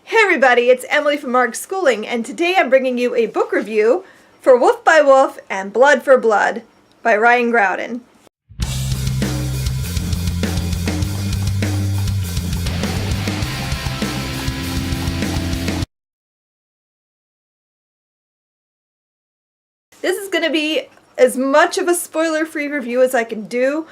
Hey everybody, it's Emily from Mark Schooling, and today I'm bringing you a book review for Wolf by Wolf and Blood for Blood by Ryan Groudon. This is going to be as much of a spoiler-free review as I can do.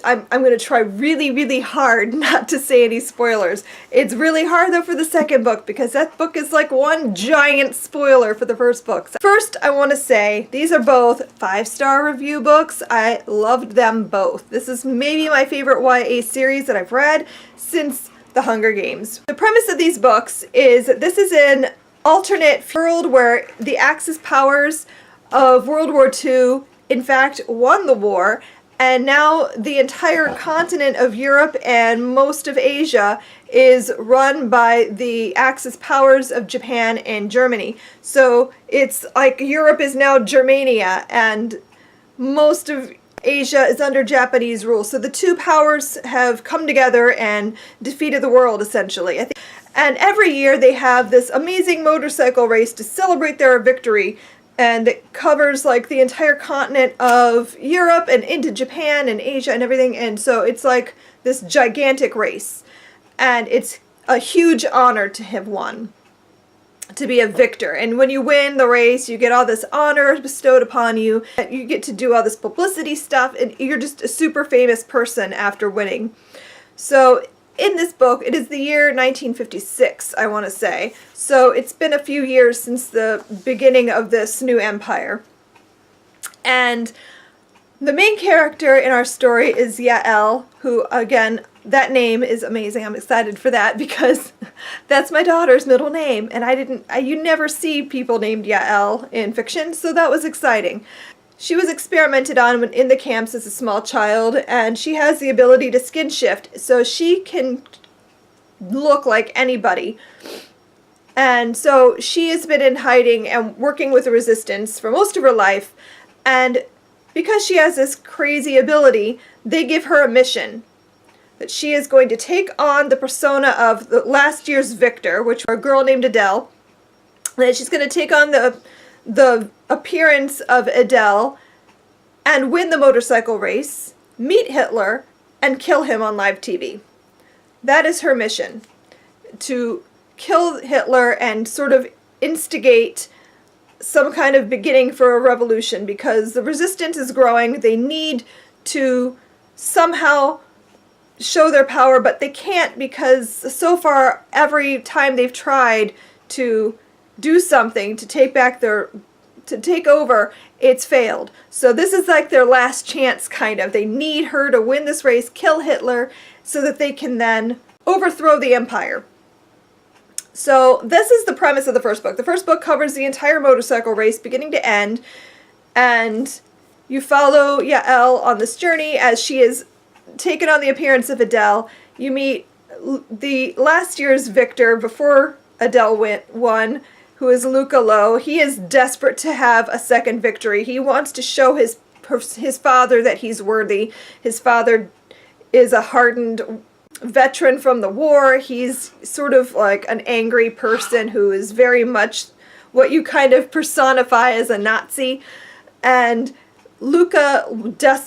I'm going to try really hard not to say any spoilers. It's really hard though for the second book because that book is like one giant spoiler for the first book. First, I want to say these are both 5-star review books. I loved them both. This is maybe my favorite YA series that I've read since The Hunger Games. The premise of these books is that this is an alternate world where the Axis powers of World War II in fact won the war. And now the entire continent of Europe and most of Asia is run by the Axis powers of Japan and Germany. So it's like Europe is now Germania and most of Asia is under Japanese rule. So the two powers have come together and defeated the world essentially. And every year they have this amazing motorcycle race to celebrate their victory. And it covers like the entire continent of Europe and into Japan and Asia and everything. And so it's like this gigantic race. And it's a huge honor to have won, to be a victor. And when you win the race, you get all this honor bestowed upon you. And you get to do all this publicity stuff. And you're just a super famous person after winning. So in this book, it is the year 1956, I want to say. So it's been a few years since the beginning of this new empire. And the main character in our story is Yael, who, again, that name is amazing. I'm excited for that because that's my daughter's middle name. And you never see people named Yael in fiction, so that was exciting. She was experimented on in the camps as a small child, and she has the ability to skin shift, so she can look like anybody. And so she has been in hiding and working with the resistance for most of her life, and because she has this crazy ability, they give her a mission that she is going to take on the persona of the last year's victor, which was a girl named Adele. That she's going to take on the appearance of Adele and win the motorcycle race, meet Hitler, and kill him on live TV. That is her mission, to kill Hitler and sort of instigate some kind of beginning for a revolution because the resistance is growing. They need to somehow show their power, but they can't because so far every time they've tried to do something to take over, it's failed. So this is like their last chance, kind of. They need her to win this race, kill Hitler, so that they can then overthrow the empire. So this is the premise of the first book. The first book covers the entire motorcycle race, beginning to end, and you follow Yael on this journey as she is taken on the appearance of Adele. You meet the last year's victor before Adele won, who is Luca Lowe. He is desperate to have a second victory. He wants to show his father that he's worthy. His father is a hardened veteran from the war. He's sort of like an angry person who is very much what you kind of personify as a Nazi. And Luca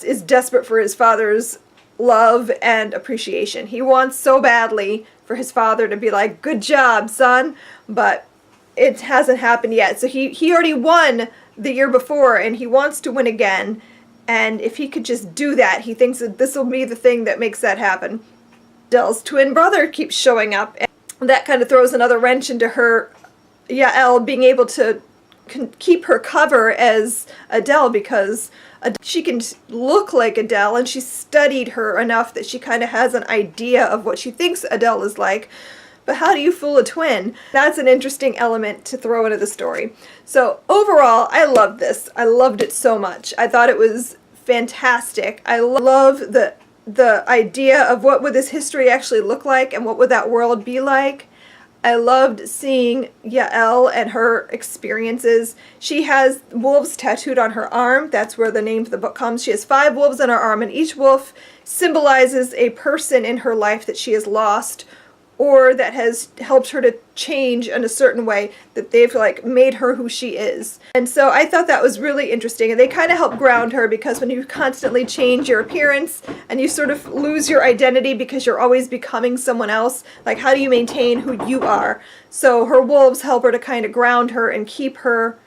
is desperate for his father's love and appreciation. He wants so badly for his father to be like, "Good job, son," but it hasn't happened yet. So he already won the year before and he wants to win again. And if he could just do that, he thinks that this will be the thing that makes that happen. Adele's twin brother keeps showing up, and that kind of throws another wrench into her, Yael, being able to keep her cover as Adele because she can look like Adele and she's studied her enough that she kind of has an idea of what she thinks Adele is like. But how do you fool a twin? That's an interesting element to throw into the story. So overall, I loved this. I loved it so much. I thought it was fantastic. I love the idea of what would this history actually look like and what would that world be like. I loved seeing Yael and her experiences. She has wolves tattooed on her arm. That's where the name of the book comes. She has 5 wolves on her arm, and each wolf symbolizes a person in her life that she has lost or that has helped her to change in a certain way, that they've like made her who she is. And so I thought that was really interesting, and they kind of help ground her, because when you constantly change your appearance and you sort of lose your identity because you're always becoming someone else, like how do you maintain who you are? So her wolves help her to kind of ground her and keep her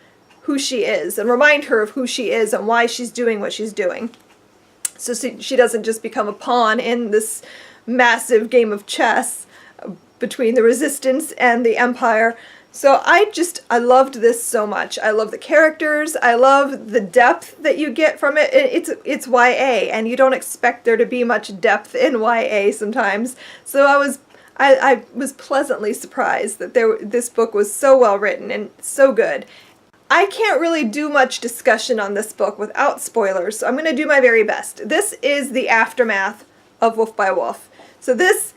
who she is and remind her of who she is and why she's doing what she's doing. So she doesn't just become a pawn in this massive game of chess between the Resistance and the Empire. So I loved this so much. I love the characters. I love the depth that you get from it. It's YA, and you don't expect there to be much depth in YA sometimes. So I was pleasantly surprised that this book was so well written and so good. I can't really do much discussion on this book without spoilers, so I'm going to do my very best. This is the aftermath of Wolf by Wolf. So this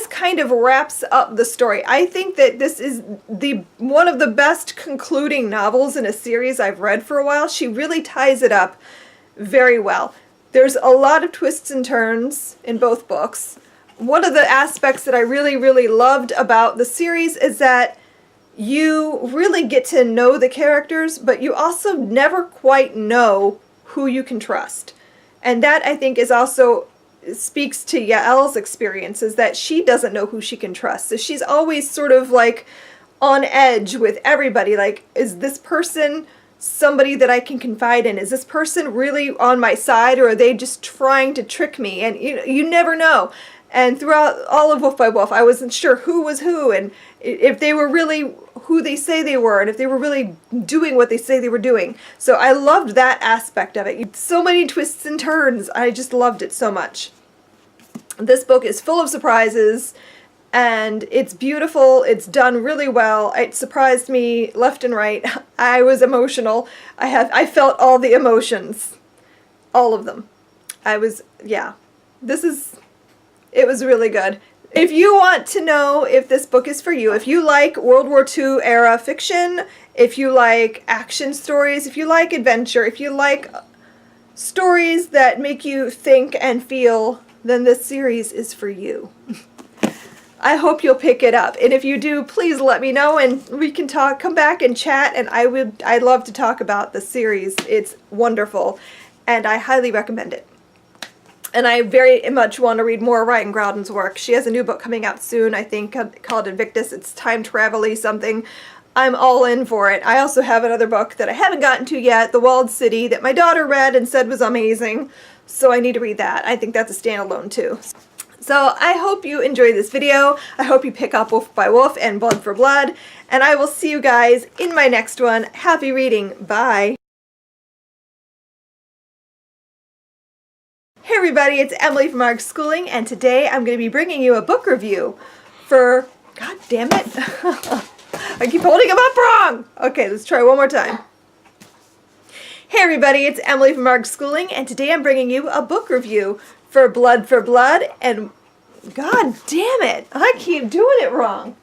kind of wraps up the story. I think that this is one of the best concluding novels in a series I've read for a while. She really ties it up very well. There's a lot of twists and turns in both books. One of the aspects that I really, really loved about the series is that you really get to know the characters, but you also never quite know who you can trust. And that, I think, is also speaks to Yael's experience, is that she doesn't know who she can trust. So she's always sort of like on edge with everybody. Like, is this person somebody that I can confide in? Is this person really on my side, or are they just trying to trick me? And you never know. And throughout all of Wolf by Wolf, I wasn't sure who was who, and if they were really who they say they were, and if they were really doing what they say they were doing. So I loved that aspect of it. So many twists and turns. I just loved it so much. This book is full of surprises, and it's beautiful. It's done really well. It surprised me left and right. I was emotional. I felt all the emotions. All of them. It was really good. If you want to know if this book is for you, if you like World War II era fiction, if you like action stories, if you like adventure, if you like stories that make you think and feel, then this series is for you. I hope you'll pick it up. And if you do, please let me know, and we can come back and chat, and I'd love to talk about the series. It's wonderful, and I highly recommend it. And I very much want to read more of Ryan Groudon's work. She has a new book coming out soon, I think, called Invictus. It's time travel-y something. I'm all in for it. I also have another book that I haven't gotten to yet, The Walled City, that my daughter read and said was amazing. So I need to read that. I think that's a standalone too. So I hope you enjoyed this video. I hope you pick up Wolf by Wolf and Blood for Blood. And I will see you guys in my next one. Happy reading. Bye. Hey everybody, it's Emily from ARG Schooling, and today I'm going to be bringing you a book review for... God damn it. I keep holding them up wrong. Okay, let's try one more time. Hey everybody, it's Emily from ARG Schooling, and today I'm bringing you a book review for Blood and... God damn it, I keep doing it wrong.